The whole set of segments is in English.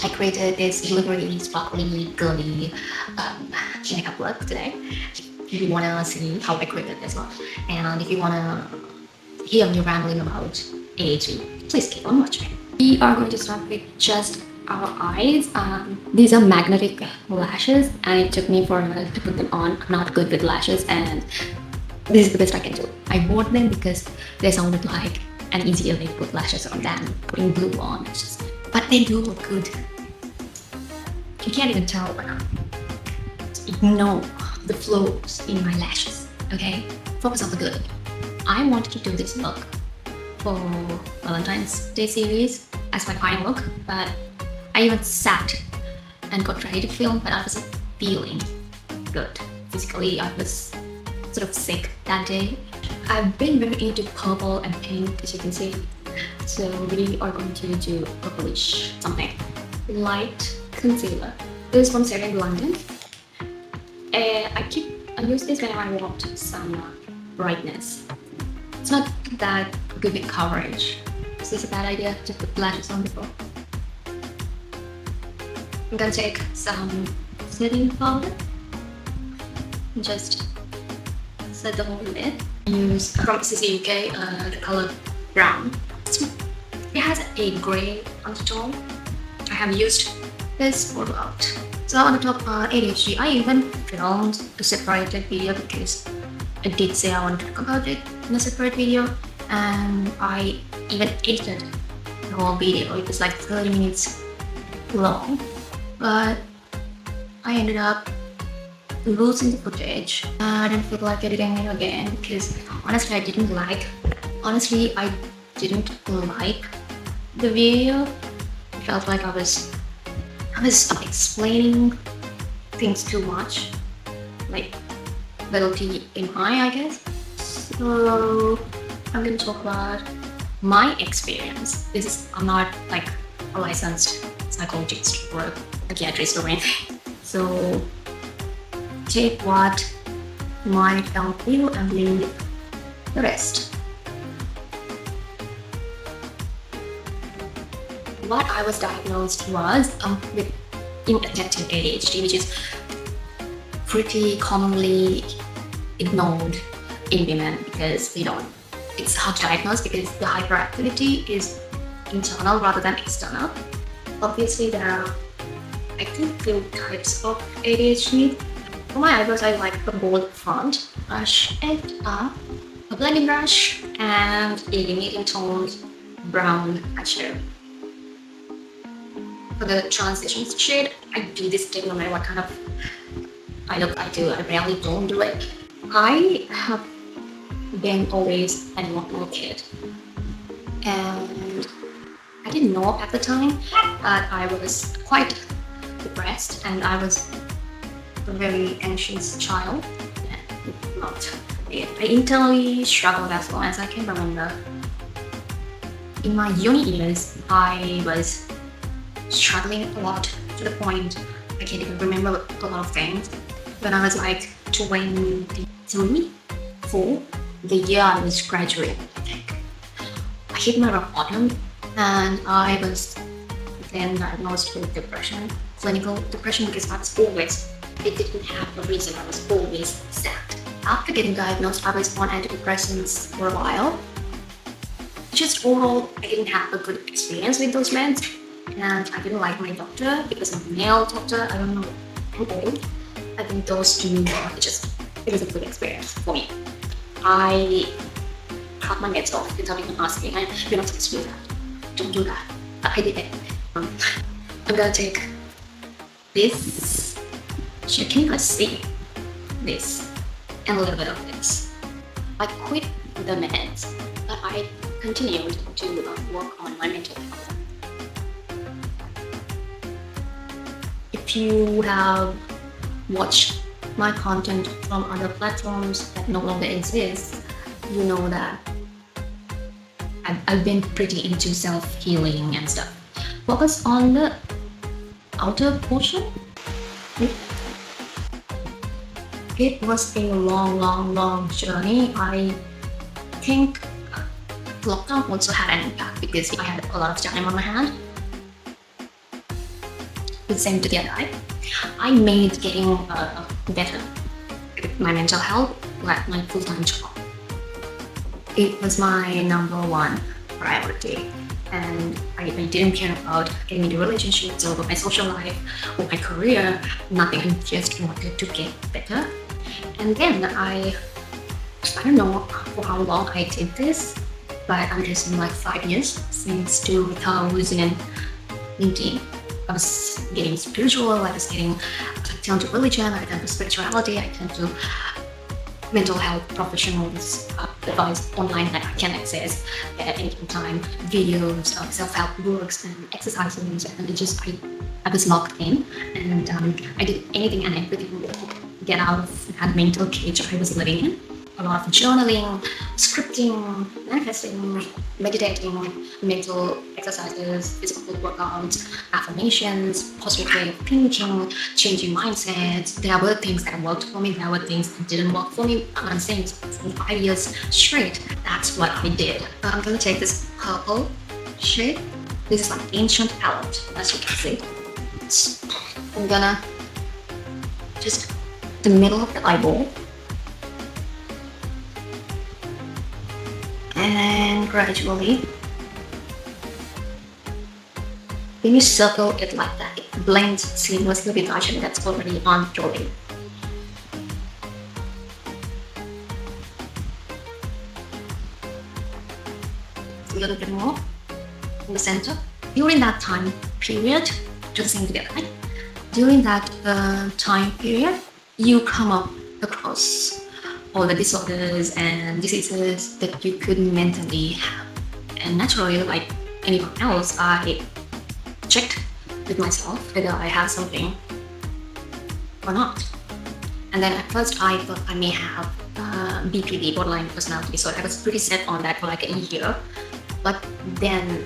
I created this glittery, sparkly, girly makeup look today. If you want to see how I created this look, and if you want to hear me rambling about ADHD, please keep on watching. We are going to start with just our eyes. These are magnetic lashes, and it took me for a minute to put them on. I'm not good with lashes, and this is the best I can do. I bought them because they sounded like an easier way to put lashes on than putting glue on. But they do look good. You can't even tell, but ignore the flaws in my lashes, okay? Focus on the good. I wanted to do this look for Valentine's Day series as my final look, but I even sat and got ready to film, but I wasn't feeling good. Physically, I was sort of sick that day. I've been very into purple and pink, as you can see. So we are going to do purplish something. Light concealer. This is from Serum London. I use this whenever I want some brightness. It's not that good with coverage. Is this a bad idea to put lashes on before? I'm gonna take some setting powder and just set the whole lid. Use from CC UK the color brown. It has a grey undertone. I have used this for about. So on the top ADHD, I even filmed a separated video because I did say I wanted to talk about it in a separate video, and I even edited the whole video. It was like 30 minutes long, but I ended up losing the footage. I didn't feel like editing it again because honestly I didn't like the video. It felt like I was explaining things too much, like little TMI, I guess. So I'm gonna talk about my experience. I'm not like a licensed psychologist or a psychiatrist or anything. So take what might help you and leave the rest. What I was diagnosed was with inattentive ADHD, which is pretty commonly ignored in women because it's hard to diagnose because the hyperactivity is internal rather than external. Obviously, there are, I think, few types of ADHD. For my eyebrows, I like a bold front brush and a blending brush and a medium toned brown eyeshadow. For the transition shade, I do this thing no matter what kind of eye look I do. I rarely don't do it. I have been always a normal kid, and I didn't know at the time that I was quite depressed and I was a very anxious child. I internally struggled as long as I can remember. In my uni years, I was struggling a lot to the point I can't even remember a lot of things. When I was like 23, 4, the year I was graduating, I think, I hit my rock bottom and I was then diagnosed with depression, clinical depression, because it didn't have a reason. I was always sad. After getting diagnosed, I was on antidepressants for a while. Just overall, I didn't have a good experience with those meds, and I didn't like my doctor because I'm a male doctor. I don't know who. I think those two, it was a good experience for me. I cut my meds off without even asking. You're not supposed to do that. Don't do that. But I did it. I'm gonna take this. You can even see this and a little bit of this. I quit the meds, but I continued to work on my mental health. If you have watched my content from other platforms that no longer exist, you know that I've been pretty into self-healing and stuff. Focus on the outer portion. It was a long journey. I think lockdown also had an impact because I had a lot of time on my hand. the same to the other eye. I made getting better with my mental health like my full-time job. It was my number one priority, and I didn't care about getting into relationships or my social life or my career, nothing. I just wanted to get better. And then I don't know for how long I did this, but I'm guessing like 5 years, since 2019. I was getting spiritual, I was getting turned to religion, I turned to spirituality, I turned to mental health professionals advice online that I can access at any time, videos of self-help books and exercises, and I was locked in, and I did anything and everything to get out of that mental cage I was living in. A lot of journaling, scripting, manifesting, meditating, mental exercises, physical workouts, affirmations, positive way of thinking, changing mindsets. There were things that worked for me, there were things that didn't work for me. I'm saying for 5 years straight, that's what I did. I'm going to take this purple shade. This is like ancient palette, as you can see. I'm gonna just the middle of the eyeball. And gradually, when you circle it like that, it blends seamlessly with eyeshadow that's already on drawing. A little bit more in the center. During that time period, do the same together, right? During that time period, you come up across all the disorders and diseases that you could mentally have. And naturally, like anyone else, I checked with myself whether I have something or not. And then at first I thought I may have BPD, borderline personality disorder. I was pretty set on that for like a year. But then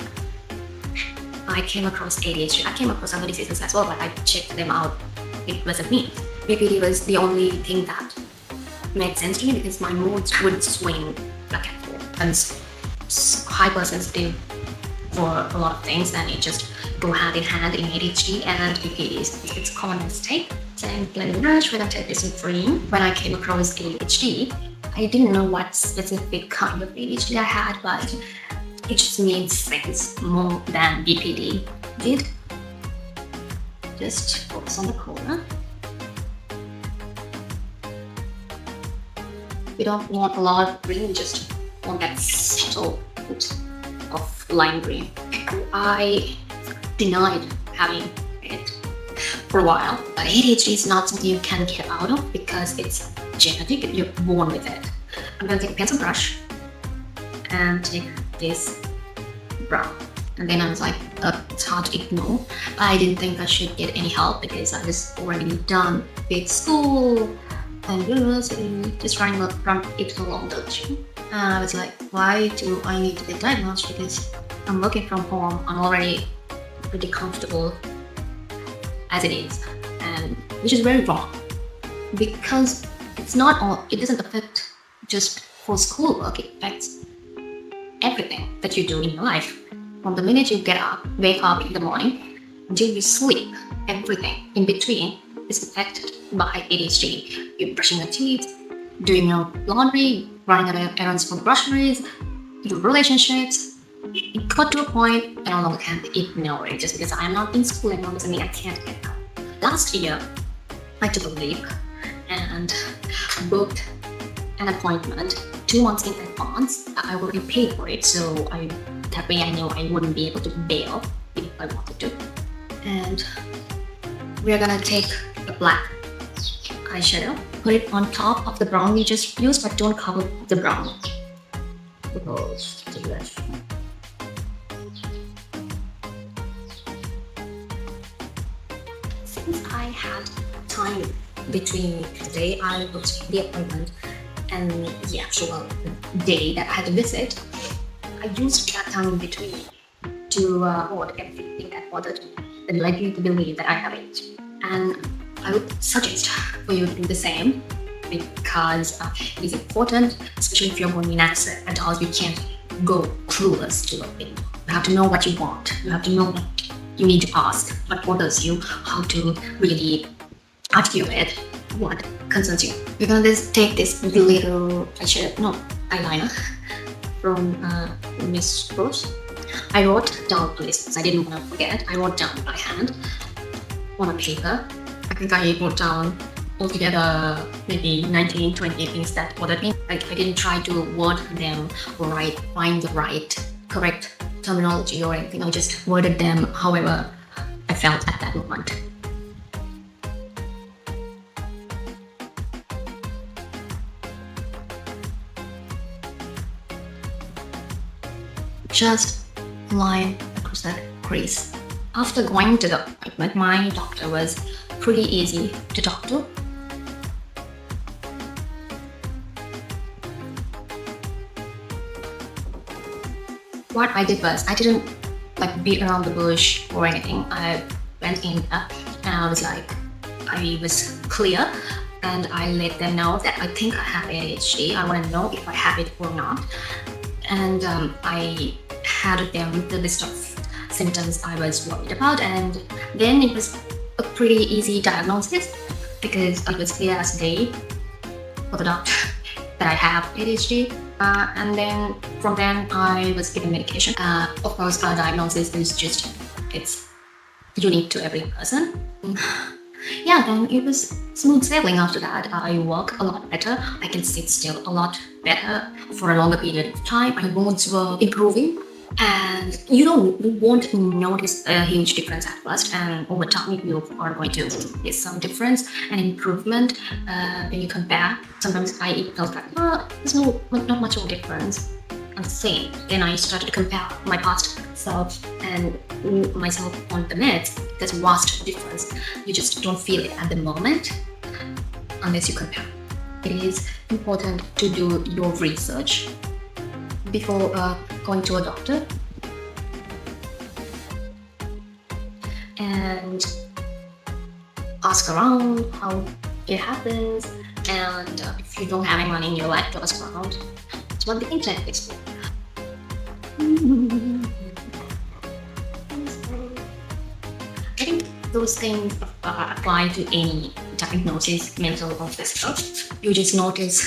I came across ADHD. I came across other diseases as well, but I checked them out. It wasn't me. BPD was the only thing that made sense to me because my moods would swing back and forth. I was hypersensitive for a lot of things, and it just go hand in hand in ADHD and BPD. It's a common mistake. Saying blending brush when I take this in cream. When I came across ADHD, I didn't know what specific kind of ADHD I had, but it just made sense more than BPD did. Just focus on the corner. We don't want a lot of green, we just want that subtle bit of lime green. I denied having it for a while, but ADHD is not something you can get out of because it's genetic, you're born with it. I'm gonna take a pencil brush and take this brown. And then I was like, it's hard to ignore. I didn't think I should get any help because I was already done with school and university, just running from it along the direction. I was like, why do I need to get diagnosed? Because I'm working from home, I'm already pretty comfortable as it is, and which is very wrong because it doesn't affect just for schoolwork, it affects everything that you do in your life. From the minute you wake up in the morning until you sleep, everything in between is affected by ADHD. You're brushing your teeth, doing your laundry, running errands for groceries, your relationships. It got to a point I no longer can ignore it. Just because I'm not in school anymore doesn't mean I can't get out. Last year, I took a leap and booked an appointment 2 months in advance. I already paid for it, so that way I knew I wouldn't be able to bail if I wanted to. And we're gonna take a black eyeshadow, put it on top of the brown we just used, but don't cover the brown. Since I had time between the day I booked the appointment and the actual day that I had to visit, I used that time in between to avoid everything that bothered me and led me to believe that I have it. And I would suggest for you to do the same because it is important, especially if you're going in as an adult. You can't go clueless to a thing. You have to know what you want. You have to know you need to ask what bothers you, how to really articulate what concerns you. We're gonna take this little eyeliner from Miss Rose. I wrote down a list because I didn't want to forget. I wrote down by hand on a paper. I think I wrote down altogether maybe 19, 20 things that bothered me. I didn't try to word them or find the right, correct terminology or anything. I just worded them however I felt at that moment. Just line across that crease. After going to the appointment, my doctor was pretty easy to talk to. What I did was I didn't beat around the bush or anything. I went in and I was clear, and I let them know that I think I have ADHD. I want to know if I have it or not. And I had them the list of symptoms I was worried about, and then it was a pretty easy diagnosis because it was clear as day for the doctor that I have ADHD. And then from then I was given medication. Of course, our diagnosis is it's unique to every person. Yeah, then it was smooth sailing after that. I walk a lot better. I can sit still a lot better for a longer period of time. My moods were improving, and you won't notice a huge difference at first, and over time you are going to see some difference and improvement when you compare. Sometimes I felt like, there's not much of a difference. I'm the same. Then I started to compare my past self and myself on the meds. There's a vast difference. You just don't feel it at the moment unless you compare. It is important to do your research before going to a doctor, and ask around how it happens, and if you don't have anyone in your life to ask around, it's what the internet is for. I think those things apply to any diagnosis, mental or physical. You just notice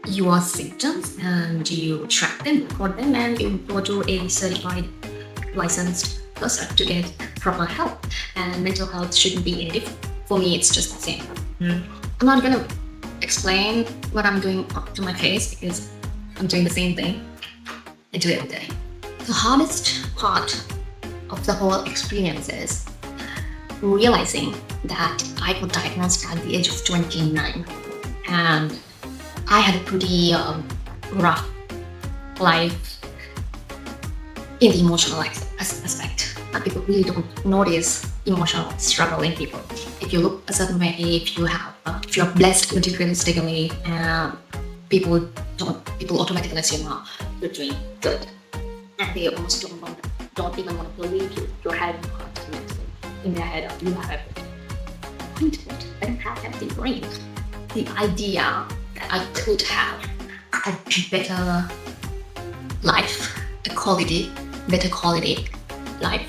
your symptoms and you track them, record them, and you go to a certified, licensed person to get proper help. And mental health shouldn't be any different. For me, it's just the same. I'm not gonna explain what I'm doing up to my face because I'm doing the same thing I do every day. The hardest part of the whole experience is realizing that I got diagnosed at the age of 29, and I had a pretty rough life in the emotional aspect. People really don't notice emotional struggle in people. If you look a certain way, if you're blessed materialistically, people automatically assume you're doing good, and they almost don't even want to believe you're having a hard time mentally. In their head, you have appointment. I don't have empty brain. The idea that I could have a better life, better quality life,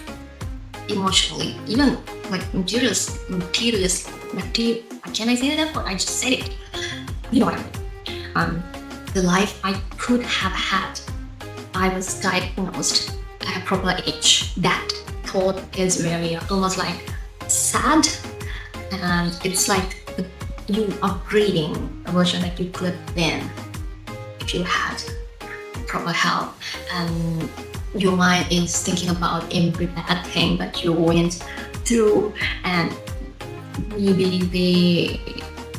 emotionally, even materials. Can I say that? But I just said it. You know what I mean? The life I could have had, I was diagnosed at a proper age. That thought is very almost sad, and it's like you upgrading a version that you could have been if you had proper help, and your mind is thinking about every bad thing that you went through, and maybe they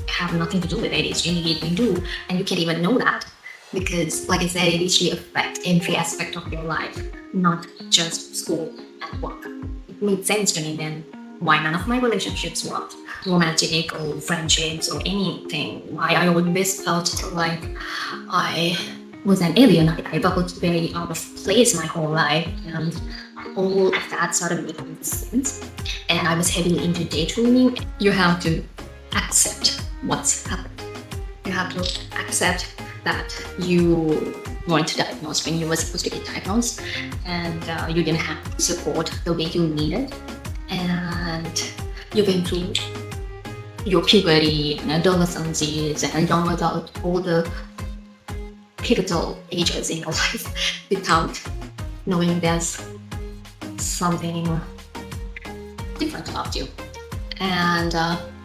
have nothing to do with ADHD, maybe they do, and you can't even know that because, like I said, ADHD affects every aspect of your life, not just school and work. It made sense to me then why none of my relationships worked, romantic or friendships or anything. Why I always felt like I was an alien. I felt very out of place my whole life, and all of that started making sense. And I was heavily into daydreaming. You have to accept what's happened. You have to accept that you weren't diagnosed when you were supposed to get diagnosed, and you didn't have support the way you needed, and you went through your puberty and adolescence years and young adult, all the pivotal ages in your life without knowing there's something different about you. And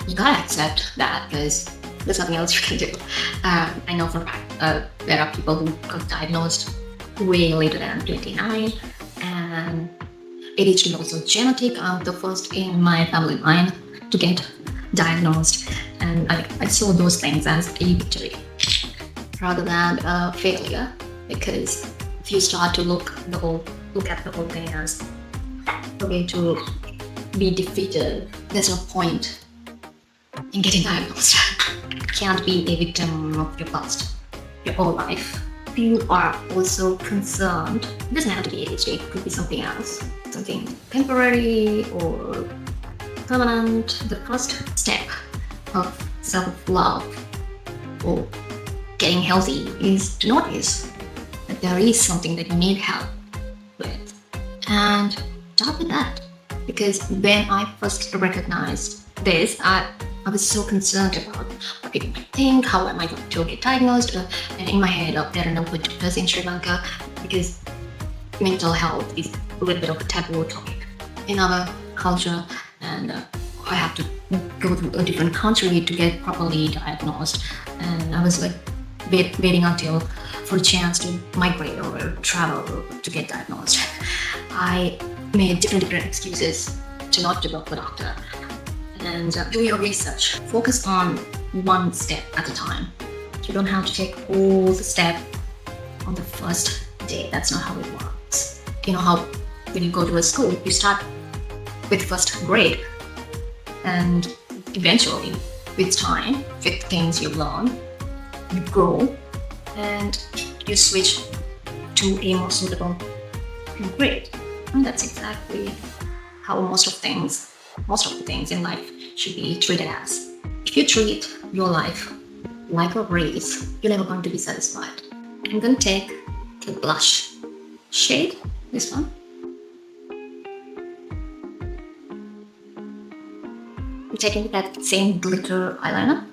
you gotta accept that because there's nothing else you can do. I know for a fact there are people who got diagnosed way later than 29, and ADHD is also genetic. I'm the first in my family line to get diagnosed, and I saw those things as a victory rather than a failure, because if you start to look at the whole thing as a way to be defeated, there's no point in getting diagnosed. You can't be a victim of your past your whole life. If you are also concerned, it doesn't have to be ADHD, it could be something else, something temporary or permanent. The first step of self-love or getting healthy is to notice that there is something that you need help with, and start with that. Because when I first recognized this, I was so concerned about what people might think, how am I going to get diagnosed, and in my head, there are no good doctors in Sri Lanka, because mental health is a little bit of a taboo topic in our culture, and I have to go to a different country to get properly diagnosed, and I was like waiting until for a chance to migrate or travel to get diagnosed. I made different excuses to not to go to the doctor. And do your research. Focus on one step at a time. You don't have to take all the steps on the first day. That's not how it works. You know how when you go to a school, you start with first grade, and eventually, with time, with things you learn, you grow, and you switch to a more suitable grade. And that's exactly how most of the things in life should be treated as. If you treat your life like a race, you're never going to be satisfied. I'm going to take the blush shade, this one. I'm taking that same glitter eyeliner.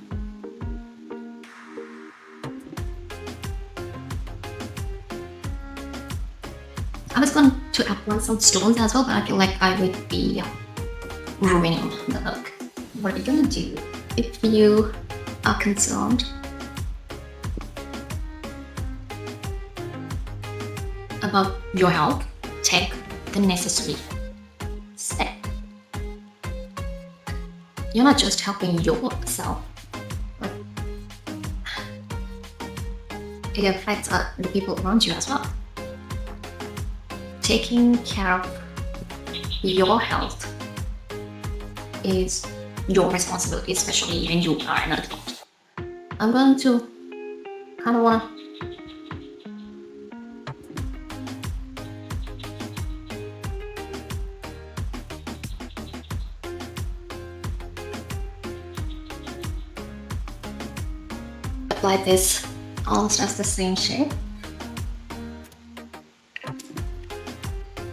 I was going to apply some stones as well, but I feel like I would be ruining the look. What are you gonna do? If you are concerned about your health, take the necessary step. You're not just helping yourself, but it affects the people around you as well. Taking care of your health is your responsibility, especially when you are an adult. I'm going to kind of want to apply this almost as the same shape.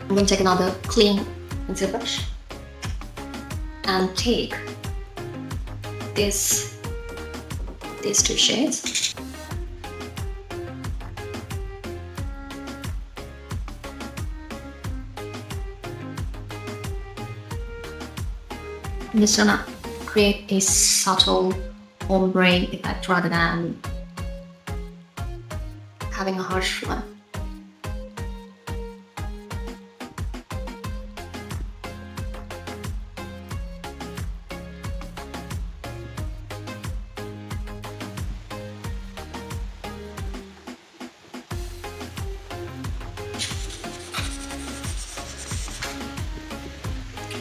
I'm going to take another clean pencil brush and take these two shades. I'm just gonna create a subtle ombre effect rather than having a harsh one.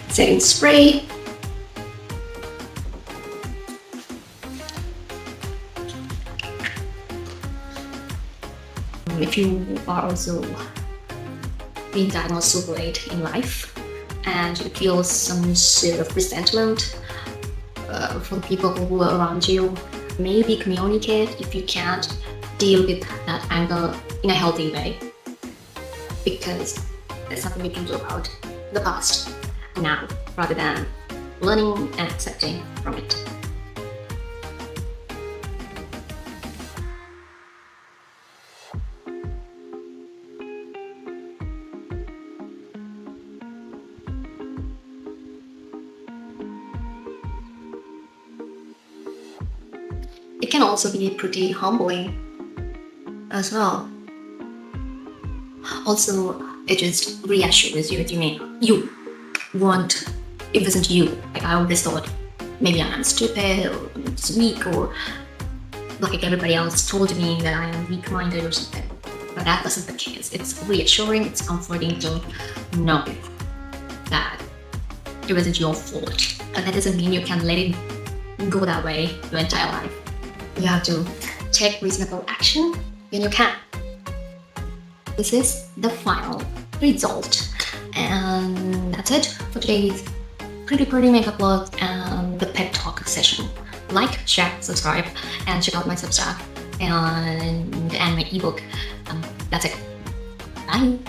Setting spray. If you are also being diagnosed so late in life and you feel some sort of resentment from people who are around you, maybe communicate. If you can't, deal with that anger in a healthy way, because there's something we can do about the past now rather than learning and accepting from it. It can also be pretty humbling as well. Also, it just reassures you that you weren't, it wasn't you. Like, I always thought maybe I'm stupid or I'm just weak, or like everybody else told me that I am weak-minded or something. But that wasn't the case. It's reassuring, it's comforting to know that it wasn't your fault. But that doesn't mean you can let it go that way your entire life. You have to take reasonable action when you can. This is the final result, and that's it for today's pretty makeup look and the pep talk session. Like, share, subscribe, and check out my Substack and my ebook. That's it. Bye.